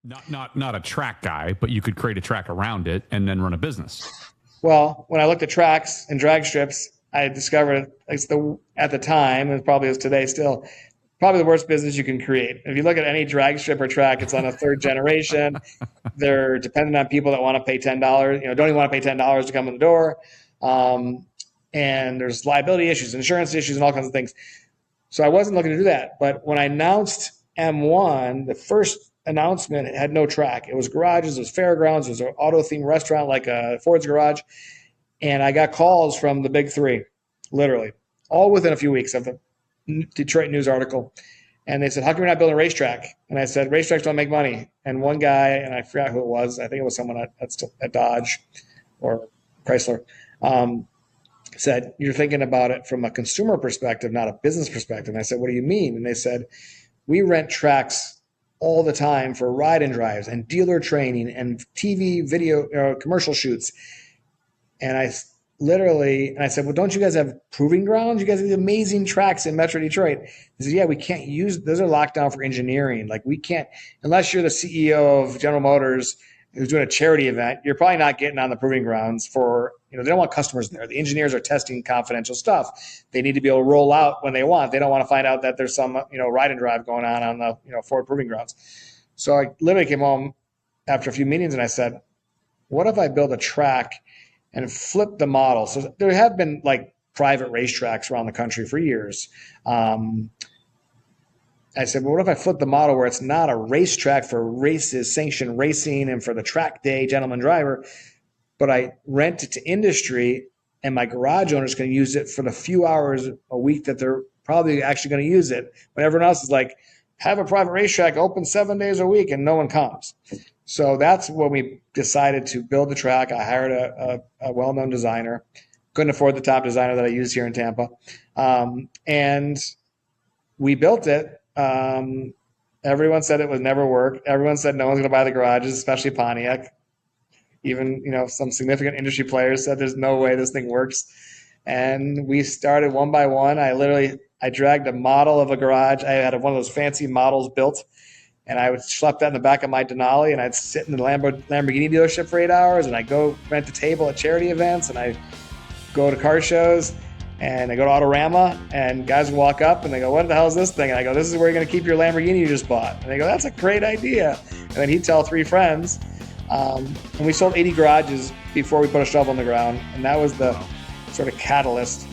Not a track guy, but you could create a track around it and then run a business. Well, when I looked at tracks and drag strips, I discovered at the time, and probably is today still, probably the worst business you can create. If you look at any drag strip or track, it's on a third generation. They're dependent on people that want to pay $10, don't even want to pay $10 to come in the door. And there's liability issues, insurance issues, and all kinds of things. So I wasn't looking to do that. But when I announced M1, the first announcement had no track. It was garages, it was fairgrounds, it was an auto-themed restaurant like a Ford's Garage. And I got calls from the big three, literally, all within a few weeks of the Detroit News article. And they said, how come you're not building a racetrack? And I said, racetracks don't make money. And one guy, and I forgot who it was, I think it was someone at Dodge or Chrysler, said, you're thinking about it from a consumer perspective, not a business perspective. And I said, what do you mean? And they said, we rent tracks all the time for ride and drives and dealer training and TV, video, commercial shoots. And I said, well, don't you guys have proving grounds? You guys have these amazing tracks in Metro Detroit. He said, yeah, we can't use, those are locked down for engineering. Like we can't, unless you're the CEO of General Motors who's doing a charity event, you're probably not getting on the proving grounds for, they don't want customers there. The engineers are testing confidential stuff. They need to be able to roll out when they want. They don't want to find out that there's some, ride and drive going on the, Ford proving grounds. So I literally came home after a few meetings and I said, what if I build a track and flip the model? So there have been like private racetracks around the country for years. I said, well, what if I flip the model where it's not a racetrack for races, sanctioned racing, and for the track day gentleman driver, but I rent it to industry and my garage owner's going to use it for the few hours a week that they're probably actually going to use it. But everyone else is like, have a private racetrack open 7 days a week and no one comes. So that's when we decided to build the track. I hired a well-known designer. Couldn't afford the top designer that I use here in Tampa. And we built it. Everyone said it would never work. Everyone said no one's going to buy the garages, especially Pontiac. Even, some significant industry players said there's no way this thing works. And we started one by one. I dragged a model of a garage. I had one of those fancy models built, and I would schlep that in the back of my Denali, and I'd sit in the Lamborghini dealership for 8 hours, and I'd go rent a table at charity events, and I go to car shows, and I go to Autorama, and guys would walk up, and they go, what the hell is this thing? And I go, this is where you're going to keep your Lamborghini you just bought. And they go, that's a great idea. And then he'd tell 3 friends. And we sold 80 garages before we put a shovel in the ground, and that was the sort of catalyst